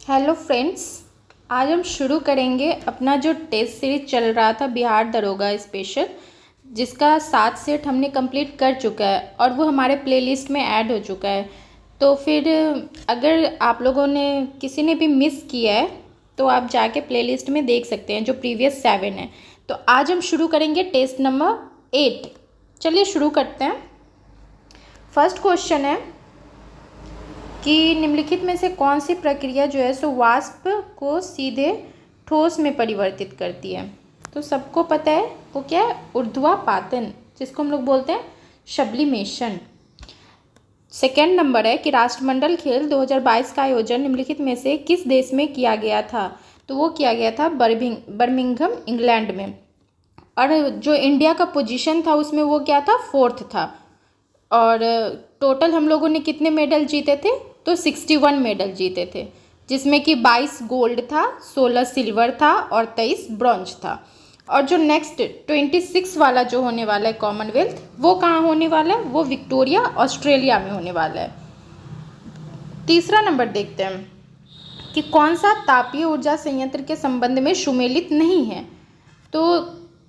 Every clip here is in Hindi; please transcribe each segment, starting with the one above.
Hello friends. आज हम शुरू करेंगे अपना जो टेस्ट सीरीज चल रहा था बिहार दरोगा स्पेशल, जिसका 7 सेट हमने कंप्लीट कर चुका है और वो हमारे प्लेलिस्ट में ऐड हो चुका है। तो फिर अगर आप लोगों ने किसी ने भी मिस किया है तो आप जाके प्लेलिस्ट में देख सकते हैं जो प्रीवियस 7 है। तो आज हम शुरू करेंगे टेस्ट नंबर 8। चलिए शुरू करते हैं। फर्स्ट क्वेश्चन है कि निम्नलिखित में से कौन सी प्रक्रिया जो है सो वाष्प को सीधे ठोस में परिवर्तित करती है। तो सबको पता है वो क्या है, ऊर्ध्वापातन, जिसको हम लोग बोलते हैं सब्लिमेशन। सेकेंड नंबर है कि राष्ट्रमंडल खेल 2022 का आयोजन निम्नलिखित में से किस देश में किया गया था। तो वो किया गया था बर्मिंघम इंग्लैंड में। और जो इंडिया का पोजीशन था उसमें वो क्या था, 4th था। और टोटल हम लोगों ने कितने मेडल जीते थे, तो 61 मेडल जीते थे, जिसमें कि 22 गोल्ड था, 16 सिल्वर था और 23 ब्रॉन्ज था। और जो नेक्स्ट 26 वाला जो होने वाला है कॉमनवेल्थ, वो कहाँ होने वाला है, वो विक्टोरिया ऑस्ट्रेलिया में होने वाला है। तीसरा नंबर देखते हैं कि कौन सा तापीय ऊर्जा संयंत्र के संबंध में सुमेलित नहीं है। तो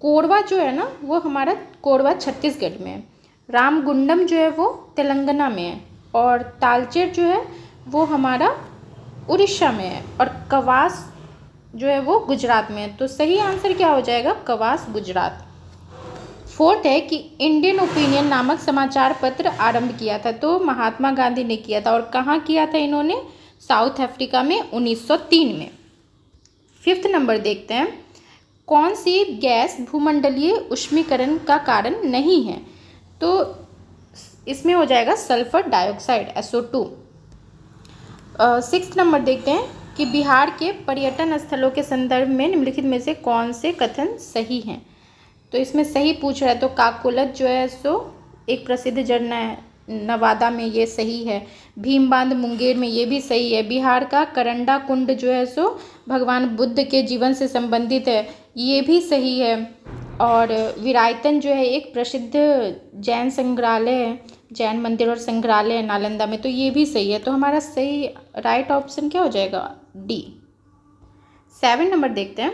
कोरबा जो है ना, वो हमारा कोरबा छत्तीसगढ़ में है। रामगुंडम जो है वो तेलंगाना में है। और तालचेर जो है वो हमारा उड़ीसा में है। और कवास जो है वो गुजरात में है। तो सही आंसर क्या हो जाएगा, कवास गुजरात। फोर्थ है कि इंडियन ओपिनियन नामक समाचार पत्र आरंभ किया था। तो महात्मा गांधी ने किया था। और कहाँ किया था इन्होंने, साउथ अफ्रीका में 1903 में। फिफ्थ नंबर देखते हैं, कौन सी गैस भूमंडलीय ऊष्मीकरण का कारण नहीं है। तो इसमें हो जाएगा sulphur dioxide SO2। Sixth number देखते हैं कि बिहार के पर्यटन स्थलों के संदर्भ में निम्नलिखित में से कौन से कथन सही हैं। तो इसमें सही पूछ रहा है तो काकोलत जो है सो एक प्रसिद्ध झरना है, नवादा में, ये सही है। भीम बांध मुंगेर में, ये भी सही है। बिहार का करंडा कुंड जो है सो भगवान बुद्ध के जीवन से संबंधित है, ये भी सही है। और विरायतन जो है एक प्रसिद्ध जैन संग्रहालय है, जैन मंदिर और संग्रहालय है नालंदा में, तो ये भी सही है। तो हमारा सही राइट ऑप्शन क्या हो जाएगा, D। 7 नंबर देखते हैं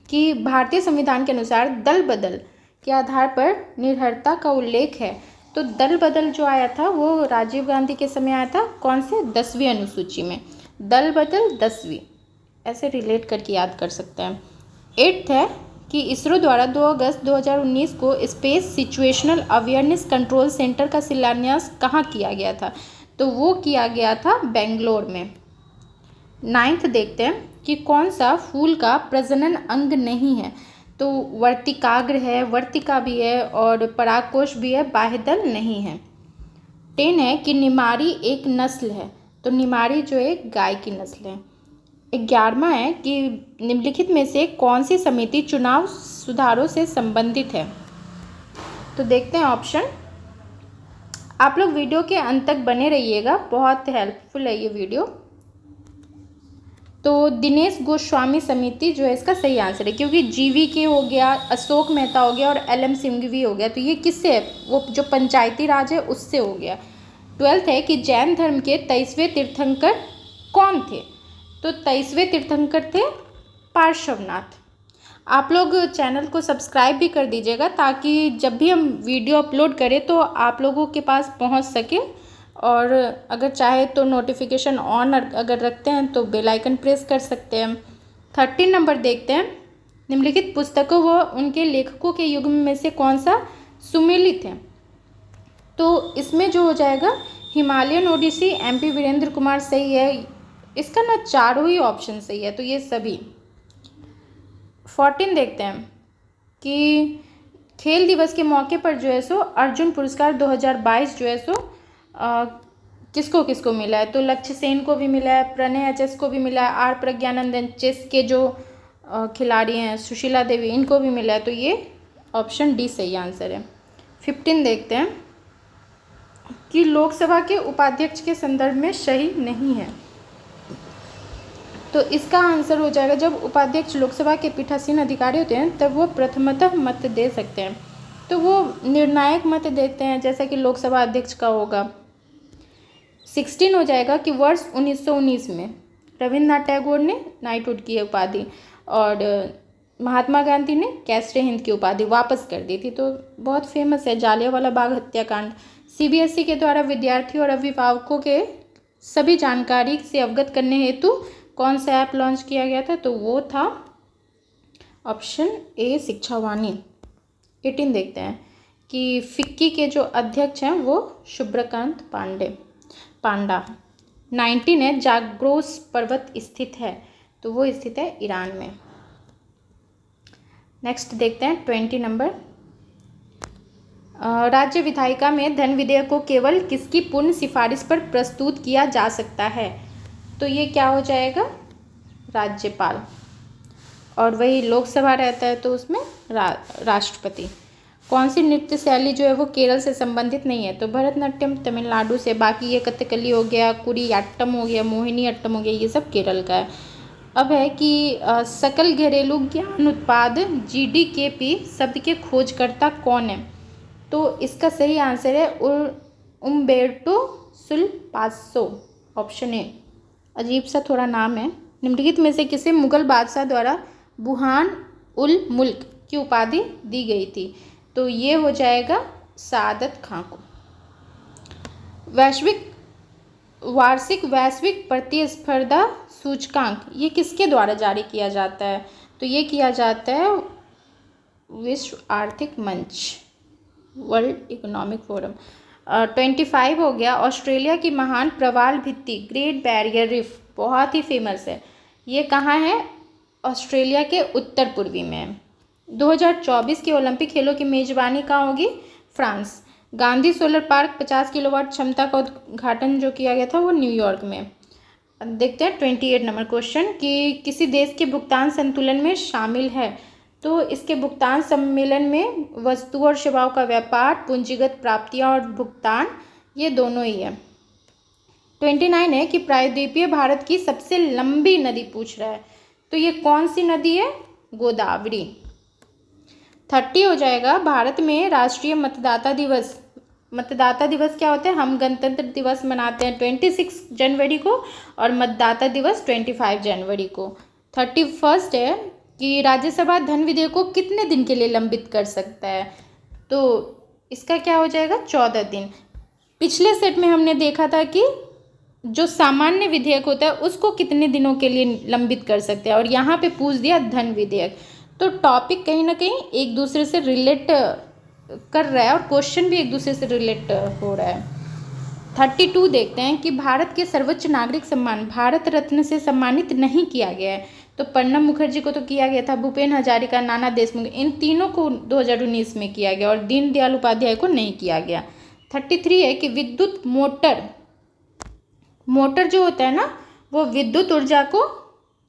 कि भारतीय संविधान के अनुसार दल बदल के आधार पर निर्भरता का उल्लेख है। तो दल बदल जो आया था वो राजीव गांधी के समय आया था, कौन से, 10वीं अनुसूची में। दल बदल 10वीं, ऐसे रिलेट करके याद कर सकते हैं। 8th है कि इसरो द्वारा 2 अगस्त 2019 को space situational awareness control centre का शिलान्यास कहाँ किया गया था। तो वो किया गया था बेंगलोर में। 9th देखते हैं कि कौन सा फूल का प्रजनन अंग नहीं है। तो वर्तिकाग्र है, वर्तिका भी है और परागकोश भी है, बाह्यदल नहीं है। 10 है कि निमारी एक नस्ल है। तो निमारी जो एक गाय की नस्ल है। 11वां है कि निम्नलिखित में से कौन सी समिति चुनाव सुधारों से संबंधित है। तो देखते हैं ऑप्शन। आप लोग वीडियो के अंत तक बने रहिएगा, बहुत हेल्पफुल है ये वीडियो। तो दिनेश गोस्वामी समिति जो है इसका सही आंसर है, क्योंकि GV हो गया, अशोक मेहता हो गया और LM सिंघवी हो गया, तो ये किससे है, वो जो पंचायती राज है उससे हो गया। 12th है कि जैन धर्म के 23वें तीर्थंकर कौन थे। तो 23वें तीर्थंकर थे पार्श्वनाथ। आप लोग चैनल को सब्सक्राइब भी कर दीजिएगा ताकि जब भी हम वीडियो अपलोड करें तो आप लोगों के पास पहुंच सके। और अगर चाहे तो नोटिफिकेशन ऑन अगर रखते हैं तो बेल आइकन प्रेस कर सकते हैं। 13 नंबर देखते हैं, निम्नलिखित पुस्तकों व उनके लेखकों के युग में से कौन सा सुमेलित है। तो इसमें जो हो जाएगा हिमालयन ओडिसी MP वीरेंद्र कुमार सही है। इसका ना चारों ही ऑप्शन सही है, तो ये सभी। 14 देखते हैं कि खेल दिवस के मौके पर जो है सो अर्जुन पुरस्कार 2022 जो है सो किसको किसको मिला है। तो लक्ष्य सेन को भी मिला है, प्रणय HS को भी मिला है, R प्रज्ञानंदन चेस के जो खिलाड़ी हैं, सुशीला देवी, इनको भी मिला है। तो ये ऑप्शन D सही आंसर है। 15 देखते हैं कि लोकसभा के उपाध्यक्ष के संदर्भ में सही नहीं है। तो इसका आंसर हो जाएगा, जब उपाध्यक्ष लोकसभा के पीठासीन अधिकारी होते हैं तब वो प्रथमतः मत दे सकते हैं। तो वो निर्णायक मत देते हैं, जैसा कि लोकसभा अध्यक्ष का होगा। 16 हो जाएगा कि वर्ष 1919 में रविन्द्रनाथ टैगोर ने नाइटहुड की उपाधि और महात्मा गांधी ने कैसरे हिंद की उपाधि वापस कर दी थी। तो बहुत फेमस है जालियांवाला बाग हत्याकांड। सीबीएसई के द्वारा विद्यार्थियों और अभिभावकों के सभी जानकारी से अवगत करने हेतु कौन सा ऐप लॉन्च किया गया था, तो वो था ऑप्शन ए शिक्षावाणी। 18 देखते हैं कि फिक्की के जो अध्यक्ष हैं वो शुभ्रकांत पांडा। 19 है जाग्रोस पर्वत स्थित है, तो वो स्थित है ईरान में। नेक्स्ट देखते हैं 20 नंबर। राज्य विधायिका में धन विधेयक को केवल किसकी पूर्ण सिफारिश पर प्रस्तुत किया जा सकता है, तो ये क्या हो जाएगा, राज्यपाल। और वही लोकसभा रहता है तो उसमें राष्ट्रपति। कौन सी नृत्य शैली जो है वो केरल से संबंधित नहीं है, तो भरतनाट्यम तमिलनाडु से। बाकी ये कथकली हो गया, कुडियाट्टम हो गया, मोहिनी अट्टम हो गया, ये सब केरल का है। अब है कि सकल घरेलू ज्ञान उत्पाद GDKP शब्द के खोजकर्ता कौन है, तो इसका सही आंसर है उम्बेर्टो सुलपासो, ऑप्शन ए। अजीब सा थोड़ा नाम है। निम्नलिखित में से किसे मुगल बादशाह द्वारा बुरहान उल मुल्क की उपाधि दी गई थी, तो ये हो जाएगा सादत खां को। वार्षिक वैश्विक प्रतिस्पर्धा सूचकांक ये किसके द्वारा जारी किया जाता है, तो ये किया जाता है विश्व आर्थिक मंच, वर्ल्ड इकोनॉमिक फोरम। 25 हो गया। ऑस्ट्रेलिया की महान प्रवाल भित्ति ग्रेट बैरियर रीफ बहुत ही फेमस है, ये कहाँ है, ऑस्ट्रेलिया के उत्तर पूर्वी में है। 2024 के ओलंपिक खेलों की मेजबानी कहाँ होगी, France. Gandhi solar park 50 kilowatt क्षमता का उद्घाटन जो किया गया था वो न्यूयॉर्क में। देखते हैं 28 नंबर क्वेश्चन कि किसी देश के भुगतान संतुलन में शामिल है, तो इसके भुगतान सम्मेलन में वस्तु और सेवाओं का व्यापार, पूंजीगत प्राप्तियां और भुगतान, ये दोनों ही है। 29 है कि प्रायद्वीपीय भारत की सबसे लंबी नदी पूछ रहा है, तो ये कौन सी नदी है, गोदावरी। 30 हो जाएगा। भारत में राष्ट्रीय मतदाता दिवस क्या होता है, हम गणतंत्र दिवस मनाते हैं 26 जनवरी को और मतदाता दिवस 25 जनवरी को। 31 है कि राज्यसभा धन विधेयक को कितने दिन के लिए लंबित कर सकता है, तो इसका क्या हो जाएगा, 14 दिन। पिछले सेट में हमने देखा था कि जो सामान्य विधेयक होता है उसको कितने दिनों के लिए लंबित कर सकते हैं, और यहाँ पे पूछ दिया धन विधेयक, तो टॉपिक कहीं ना कहीं एक दूसरे से रिलेट कर रहा है और क्वेश्चन भी एक दूसरे से रिलेट हो रहा है। 32 देखते हैं कि भारत के सर्वोच्च नागरिक सम्मान भारत रत्न से सम्मानित नहीं किया गया है, तो प्रणब मुखर्जी को तो किया गया था, भूपेन हजारिका, नाना देशमुख, इन तीनों को 2019 में किया गया और दीनदयाल उपाध्याय को नहीं किया गया। 33 है कि विद्युत मोटर जो होता है ना, वो विद्युत ऊर्जा को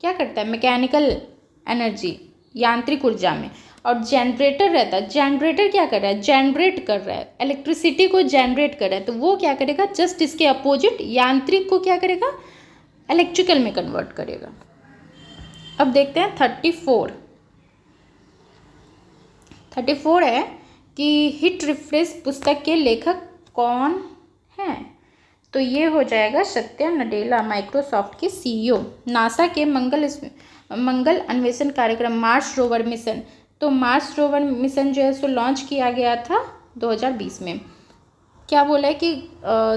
क्या करता है, मैकेनिकल एनर्जी, यांत्रिक ऊर्जा में। और जनरेटर रहता है, जनरेटर क्या कर रहा है, जनरेट कर रहा है, इलेक्ट्रिसिटी को जनरेट कर रहा है, तो वो क्या करेगा, जस्ट इसके अपोजिट यांत्रिक को क्या करेगा, इलेक्ट्रिकल में कन्वर्ट करेगा। अब देखते हैं 34 है कि हिट रिफ्रेश पुस्तक के लेखक कौन हैं, तो ये हो जाएगा सत्या नडेला, माइक्रोसॉफ्ट के CEO। नासा के मंगल अन्वेषण कार्यक्रम मार्स रोवर मिशन, तो मार्स रोवर मिशन जो है सो लॉन्च किया गया था 2020 में। क्या बोला है कि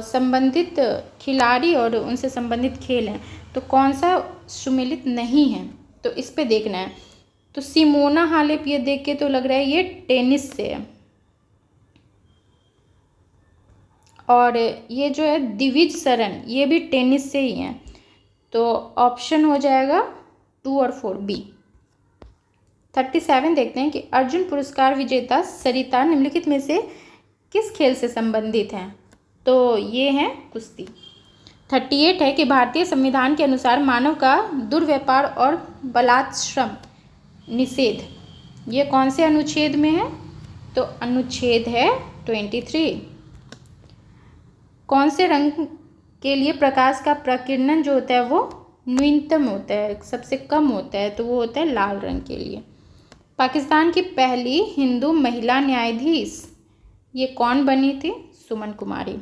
संबंधित खिलाड़ी और उनसे संबंधित खेल हैं, तो कौन सा सुमेलित नहीं है, तो इस पे देखना है। तो सिमोना हालेप, ये देख के तो लग रहा है ये टेनिस से है, और ये जो है दिविज शरण, ये भी टेनिस से ही हैं, तो ऑप्शन हो जाएगा 2 और 4 बी। 37 देखते हैं कि अर्जुन पुरस्कार विजेता सरिता निम्नलिखित में से किस खेल से संबंधित हैं, तो ये हैं कुश्ती। 38 है कि भारतीय संविधान के अनुसार मानव का दुर्व्यापार और बलात्श्रम निषेध, ये कौन से अनुच्छेद में है, तो अनुच्छेद है 23। कौन से रंग के लिए प्रकाश का प्रकीर्णन जो होता है वो न्यूनतम होता है, सबसे कम होता है, तो वो होता है लाल रंग के लिए। पाकिस्तान की पहली हिंदू महिला न्यायाधीश ये कौन बनी थी, सुमन कुमारी।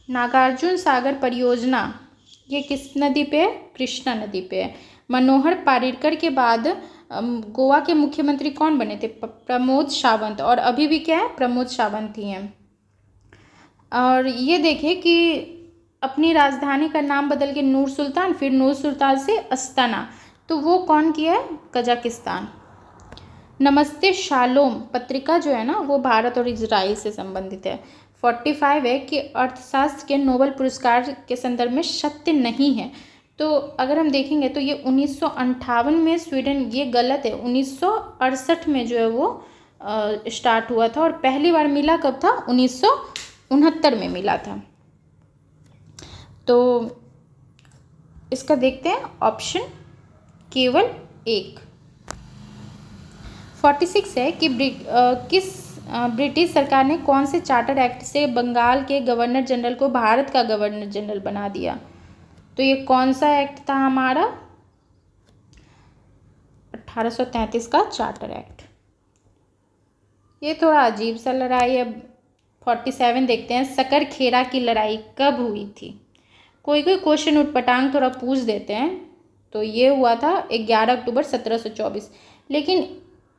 नागार्जुन सागर परियोजना ये किस नदी पे है? कृष्णा नदी पे है। मनोहर पारिकर के बाद गोवा के मुख्यमंत्री कौन बने थे? प्रमोद सावंत। और अभी भी क्या है? प्रमोद सावंत ही हैं। और ये देखिए कि अपनी राजधानी का नाम बदल के नूर सुल्तान, फिर नूर सुल्तान से अस्ताना, तो वो कौन किया है? कजाकिस्तान। नमस्ते शालोम पत्रिका जो है ना, वो भारत और इजराइल से संबंधित है। 45 है कि अर्थशास्त्र के नोबेल पुरस्कार के संदर्भ में सत्य नहीं है। तो अगर हम देखेंगे तो ये 1958 में स्वीडन, ये गलत है, 1968 में जो है वो स्टार्ट हुआ था। और पहली बार मिला कब था? 1969 में मिला था। तो इसका देखते हैं ऑप्शन केवल एक। 46 है कि ब्रिटिश सरकार ने कौन से चार्टर एक्ट से बंगाल के गवर्नर जनरल को भारत का गवर्नर जनरल बना दिया? तो ये कौन सा एक्ट था हमारा? 1833 का चार्टर एक्ट। ये थोड़ा अजीब सा लड़ाई है। 47 देखते हैं, सकरखेड़ा की लड़ाई कब हुई थी? कोई क्वेश्चन उटपटांग थोड़ा पूछ देते हैं। तो ये हुआ था 11 अक्टूबर 1724। लेकिन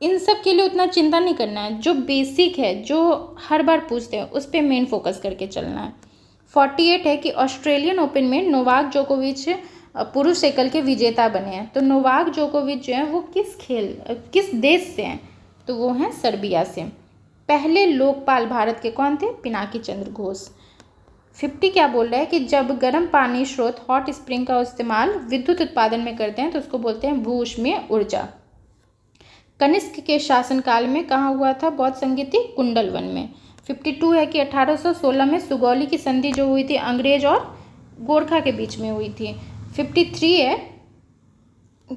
इन सब के लिए उतना चिंता नहीं करना है, जो बेसिक है, जो हर बार पूछते हैं, उस पर मेन फोकस करके चलना है। 48 है कि ऑस्ट्रेलियन ओपन में नोवाक जोकोविच पुरुष एकल के विजेता बने हैं। तो नोवाक जोकोविच जो है वो किस देश से हैं? तो वो हैं सर्बिया से। पहले लोकपाल भारत के कौन थे? पिनाकी चंद्र घोष। 50 क्या बोल रहा है कि जब गर्म पानी स्रोत हॉट स्प्रिंग का इस्तेमाल विद्युत उत्पादन में करते हैं तो उसको बोलते हैं भू ऊष्मीय ऊर्जा। कनिष्क के शासनकाल में कहाँ हुआ था बौद्ध संगीति? कुंडलवन में। 52 है कि 1816 में सुगौली की संधि जो हुई थी अंग्रेज और गोरखा के बीच में हुई थी। 53 है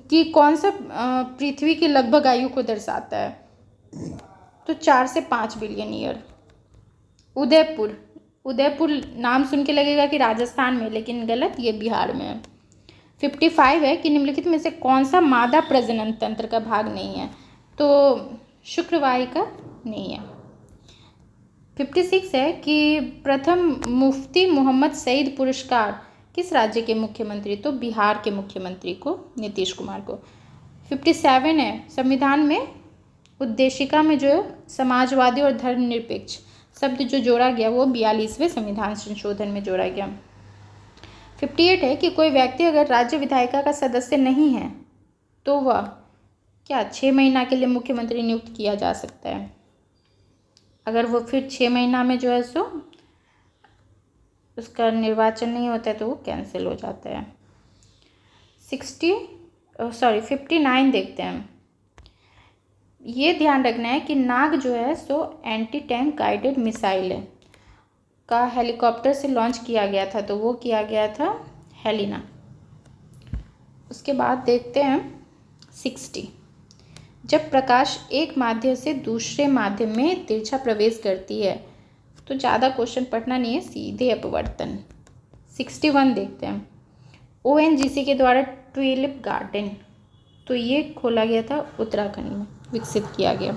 कि कौन सा पृथ्वी की लगभग आयु को दर्शाता है? तो 4 से 5 बिलियन ईयर। उदयपुर नाम सुन के लगेगा कि राजस्थान में, लेकिन गलत, ये बिहार में है। 55 है कि निम्नलिखित में से कौन सा मादा प्रजनन तंत्र का भाग नहीं है? तो शुक्रवाहिका नहीं है। 56 है कि प्रथम मुफ्ती मोहम्मद सईद पुरस्कार किस राज्य के मुख्यमंत्री? तो बिहार के मुख्यमंत्री को, नीतीश कुमार को। 57 है संविधान में उद्देशिका में जो है समाजवादी और धर्मनिरपेक्ष शब्द जो जोड़ा गया वो 42वें संविधान संशोधन में जोड़ा गया। 58 है कि कोई व्यक्ति अगर राज्य विधायिका का सदस्य नहीं है तो वह क्या 6 महीना के लिए मुख्यमंत्री नियुक्त किया जा सकता है। अगर वो फिर 6 महीना में जो है सो उसका निर्वाचन नहीं होता है तो वो कैंसिल हो जाता है। 59 देखते हैं। ये ध्यान रखना है कि नाग जो है so anti tank guided missile है का हेलीकॉप्टर से लॉन्च किया गया था, तो वो किया गया था हेलिना। उसके बाद देखते हैं 60। जब प्रकाश एक माध्यम से दूसरे माध्यम में तिरछा प्रवेश करती है तो ज़्यादा क्वेश्चन पढ़ना नहीं है, सीधे अपवर्तन। 61 देखते हैं। ONGC के द्वारा ट्यूलिप गार्डन, तो ये खोला गया था उत्तराखंड में, विकसित किया गया।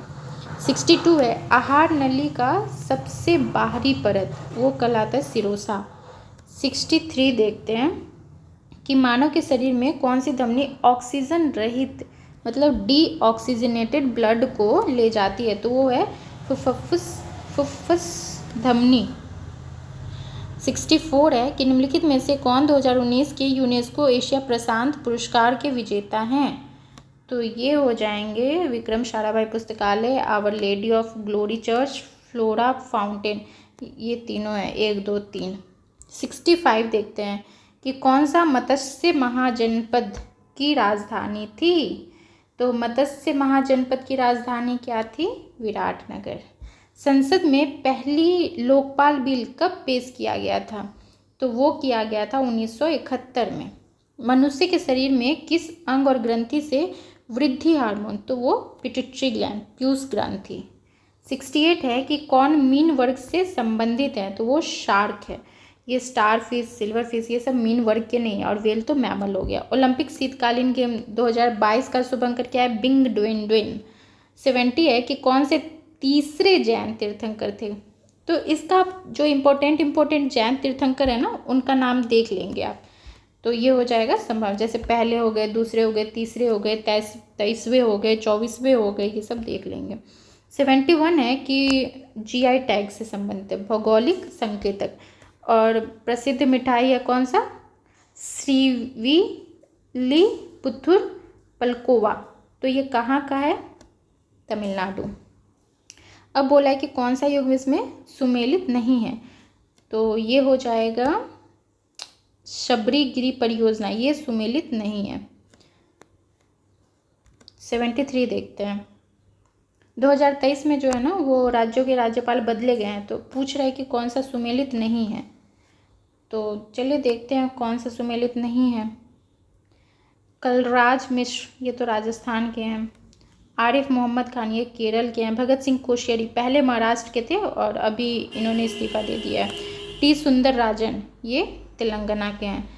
62 है आहार नली का सबसे बाहरी परत, वो कहलाता है सिरोसा। 63 देखते हैं कि मानव के शरीर में कौन सी धमनी ऑक्सीजन रहित मतलब डीऑक्सीजनेटेड ब्लड को ले जाती है? तो वो है फुफ्फुस धमनी। 64 है कि निम्नलिखित में से कौन 2019 के यूनेस्को एशिया प्रशांत पुरस्कार के विजेता हैं? तो ये हो जाएंगे विक्रम साराभाई पुस्तकालय, Our Lady of Glory Church, Flora Fountain, ये तीनों हैं, 1 2 3। 65 देखते हैं कि कौन सा मत्स्य महाजनपद की राजधानी थी? तो मत्स्य महाजनपद की राजधानी क्या थी? विराटनगर। संसद में पहली लोकपाल बिल कब पेश किया गया था? तो वो किया गया था 1971 में। मनुष्य के शरीर में किस अंग और ग्रंथि से वृद्धि हार्मोन? तो वो पिट्यूटरी ग्लैंड, पीयूष ग्रंथि। 68 है कि कौन मीन वर्ग से संबंधित है? तो वो शार्क है। ये स्टार फिश, सिल्वर फिश, ये सब मीन वर्ग के नहीं है, और वेल तो मैमल हो गया। ओलंपिक शीतकालीन गेम 2022 का शुभंकर क्या है? Bing Dwayne. 70 है कि कौन से तीसरे जैन तीर्थंकर थे? तो इसका जो इम्पोर्टेंट जैन तीर्थंकर है ना, उनका नाम देख लेंगे आप। तो ये हो जाएगा संभव, जैसे पहले हो गए, दूसरे हो गए, तीसरे हो गए, 23वें हो गए, 24वें हो गए, ये सब देख लेंगे। 71 है कि GI टैग से संबंधित है, भौगोलिक संकेतक। और प्रसिद्ध मिठाई है कौन सा? श्रीविल्लीपुतुर पलकोवा। तो ये कहाँ का है? तमिलनाडु। अब बोला है कि कौन सा युग्म इसमें सुमेलित नहीं है, तो ये हो जाएगा शबरीगिरी परियोजना, ये सुमेलित नहीं है। 73 देखते हैं। 2023 में जो है ना वो राज्यों के राज्यपाल बदले गए हैं, तो पूछ रहा है कि कौन सा सुमेलित नहीं है। तो चलिए देखते हैं कौन सा सुमेलित नहीं है। कलराज मिश्र, ये तो राजस्थान के हैं। आरिफ मोहम्मद खान, ये केरल के हैं। भगत सिंह कोश्यारी पहले महाराष्ट्र के थे और अभी इन्होंने इस्तीफा दे दिया है। टी सुंदर राजन, ये तेलंगाना के हैं।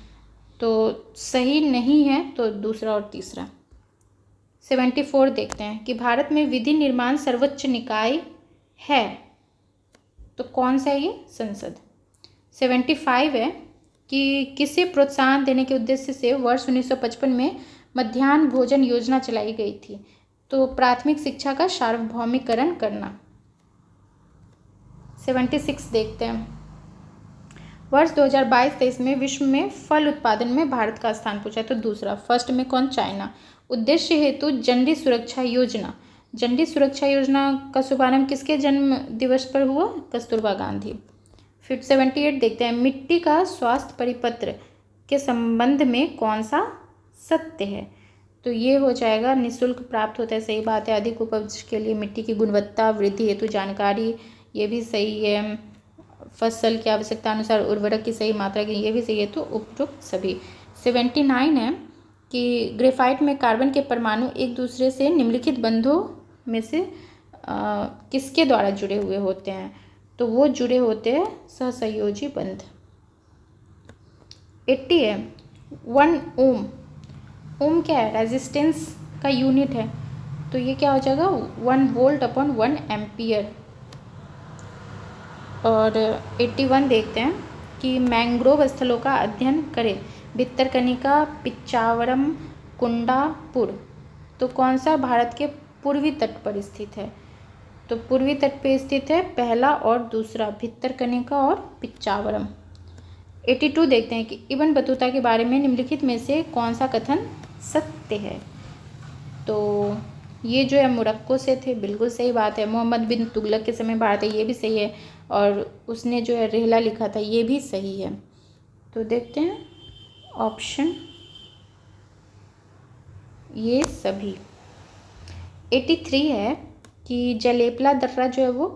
तो सही नहीं है तो दूसरा और तीसरा। 74 देखते हैं कि भारत में विधि निर्माण सर्वोच्च निकाय है, तो कौन सा है ये? संसद। 75 है कि किसे प्रोत्साहन देने के उद्देश्य से वर्ष 1955 में मध्याह्न भोजन योजना चलाई गई थी, तो प्राथमिक शिक्षा का सार्वभौमिकरण करना। 76 देखते हैं। वर्ष 2022-23 में विश्व में फल उत्पादन में भारत का स्थान पूछा है, तो दूसरा। फर्स्ट में कौन? चाइना। उद्देश्य हेतु जंडी सुरक्षा योजना। जंडी सुरक्षा योजना का शुभारंभ किसके जन्म दिवस पर हुआ? कस्तूरबा गांधी। फिर 78 देखते हैं। मिट्टी का स्वास्थ्य परिपत्र के संबंध में कौन सा सत्य है? तो ये हो जाएगा निःशुल्क प्राप्त होता है, सही बात है। अधिक उपज के लिए मिट्टी की गुणवत्ता वृद्धि हेतु जानकारी, ये भी सही है। फसल की आवश्यकता अनुसार उर्वरक की सही मात्रा की, ये भी सही है। तो उपयुक्त सभी। 79 है कि ग्रेफाइट में कार्बन के परमाणु एक दूसरे से निम्नलिखित बंधों में से किसके द्वारा जुड़े हुए होते हैं? तो वो जुड़े होते हैं सहसंयोजी बंध। 80 है 1 ओम। ओम क्या है? रेजिस्टेंस का यूनिट है, तो ये क्या हो जाएगा? 1 वोल्ट अपॉन 1 एम्पियर। और 81 देखते हैं कि मैंग्रोव स्थलों का अध्ययन करें। भितरकनिका, पिच्चावरम, कुंडापुर। तो कौन सा भारत के पूर्वी तट पर स्थित है? तो पूर्वी तट पर स्थित है पहला और दूसरा, भितरकनिका और पिच्चावरम। 82 देखते हैं कि इब्न बतूता के बारे में निम्नलिखित में से कौन सा कथन सत्य है? तो ये जो है मोरक्को से थे, बिल्कुल सही बात है। मोहम्मद बिन तुगलक के समय भारत है, ये भी सही है। और उसने जो है रेहला लिखा था, ये भी सही है। तो देखते हैं ऑप्शन ये सभी। 83 है कि जलेपला दर्रा जो है वो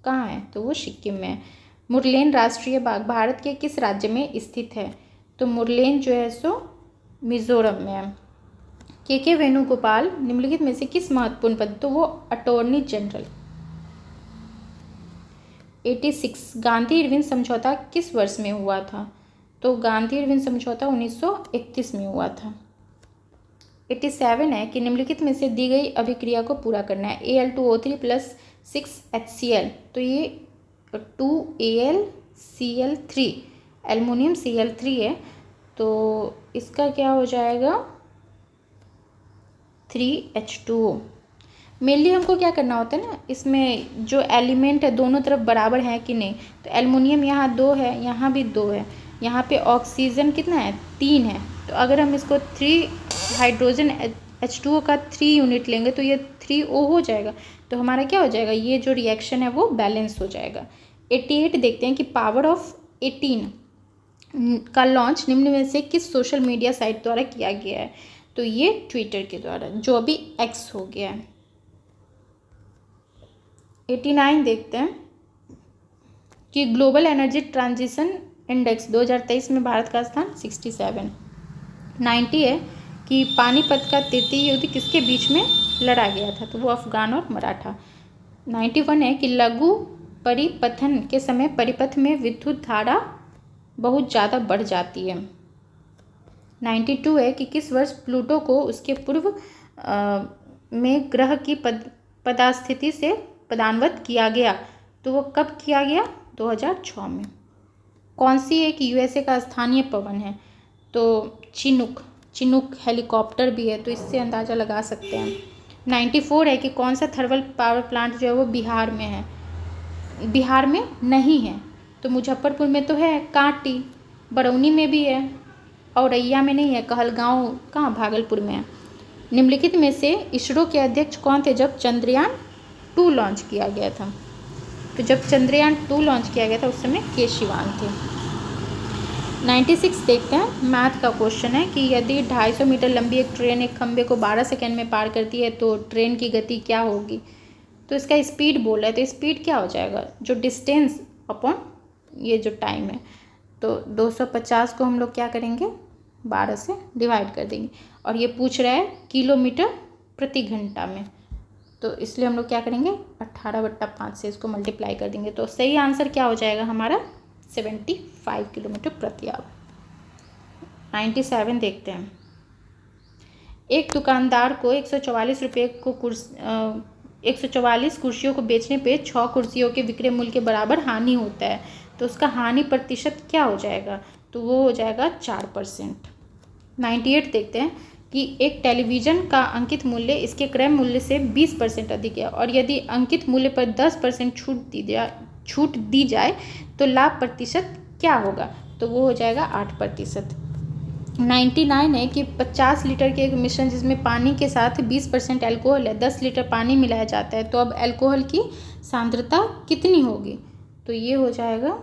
कहाँ है? तो वो सिक्किम में है। मुरलेन राष्ट्रीय बाग भारत के किस राज्य में स्थित है? तो मुरलेन जो है सो मिजोरम में है। के वेणुगोपाल निम्नलिखित में से किस महत्वपूर्ण पद? तो वो अटॉर्नी जनरल। 86 गांधी इरविन समझौता किस वर्ष में हुआ था? तो गांधी इरविन समझौता 1931 में हुआ था। 87 है कि निम्नलिखित में से दी गई अभिक्रिया को पूरा करना है। Al2O3 + 6HCl, तो ये 2AlCl3 एल्युमिनियम Cl3 है, तो इसका क्या हो जाएगा? 3H2O। मेनली हमको क्या करना होता है ना, इसमें जो एलिमेंट है दोनों तरफ बराबर है कि नहीं। तो एल्युमिनियम यहाँ 2 है, यहाँ भी 2 है, यहाँ पे ऑक्सीजन कितना है? 3 है। तो अगर हम इसको 3 हाइड्रोजन H2O का 3 यूनिट लेंगे तो ये 3O हो जाएगा। तो हमारा क्या हो जाएगा? ये जो रिएक्शन है वो बैलेंस हो जाएगा। 88 देखते हैं कि पावर ऑफ 18 का लॉन्च निम्न में से किस सोशल मीडिया साइट द्वारा किया गया है? तो ये ट्विटर के द्वारा, जो अभी X हो गया है। 89 देखते हैं कि ग्लोबल एनर्जी ट्रांजिशन इंडेक्स 2023 में भारत का स्थान 67। 90 है कि पानीपत का तृतीय युद्ध किसके बीच में लड़ा गया था? तो वो अफगान और मराठा। 91 है कि लघु परिपथन के समय परिपथ में विद्युत धारा बहुत ज़्यादा बढ़ जाती है। 92 है कि किस वर्ष प्लूटो को उसके पूर्व में ग्रह की पदास्थिति से पदान्वत किया गया? तो वो कब किया गया? 2006 में। कौन सी एक USA का स्थानीय पवन है? तो चिनूक हेलीकॉप्टर भी है, तो इससे अंदाज़ा लगा सकते हैं। 94 है कि कौन सा थर्मल पावर प्लांट जो है वो बिहार में है। बिहार में नहीं है, तो मुजफ्फरपुर में तो है, कांटी, बरौनी में भी है, औरैया में नहीं है, कहलगांव कहाँ भागलपुर में है। निम्नलिखित में से इसरो के अध्यक्ष कौन थे जब चंद्रयान 2 लॉन्च किया गया था? तो जब चंद्रयान 2 लॉन्च किया गया था उस समय के शिवान थे। 96 देखते हैं, मैथ का क्वेश्चन है कि यदि 250 मीटर लंबी एक ट्रेन एक खंभे को 12 सेकेंड में पार करती है तो ट्रेन की गति क्या होगी? तो इसका स्पीड बोला है, तो स्पीड क्या हो जाएगा, जो डिस्टेंस अपॉन ये जो टाइम है, तो 250 को हम लोग क्या करेंगे, 12 से डिवाइड कर देंगे, और ये पूछ रहा है किलोमीटर प्रति घंटा में, तो इसलिए हम लोग क्या करेंगे 18/5 से इसको मल्टीप्लाई कर देंगे। तो सही आंसर क्या हो जाएगा हमारा 75 किलोमीटर प्रति आवर। 97 देखते हैं, एक दुकानदार को 144 रुपये को 144 कुर्सियों को बेचने पे 6 कुर्सियों के विक्रय मूल्य के बराबर हानि होता है, तो उसका हानि प्रतिशत क्या हो जाएगा? तो वो हो जाएगा 4%। 98 देखते हैं कि एक टेलीविज़न का अंकित मूल्य इसके क्रय मूल्य से 20% अधिक है, और यदि अंकित मूल्य पर 10% छूट दी जाए तो लाभ प्रतिशत क्या होगा? तो वो हो जाएगा 8%। 99 है कि 50 लीटर के एक मिश्रण जिसमें पानी के साथ 20% एल्कोहल है, 10 लीटर पानी मिलाया जाता है, तो अब एल्कोहल की सांद्रता कितनी होगी? तो ये हो जाएगा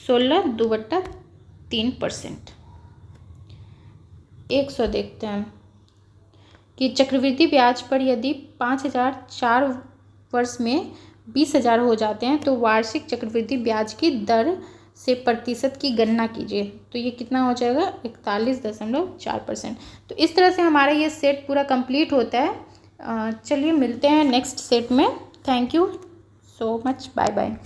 16/2/3%। 100 देखते हैं कि चक्रवृद्धि ब्याज पर यदि 5,000 4 वर्ष में 20,000 हो जाते हैं तो वार्षिक चक्रवृद्धि ब्याज की दर से प्रतिशत की गणना कीजिए। तो ये कितना हो जाएगा 41.4%। तो इस तरह से हमारा ये सेट पूरा कंप्लीट होता है। चलिए मिलते हैं नेक्स्ट सेट में। Thank you so much, bye bye.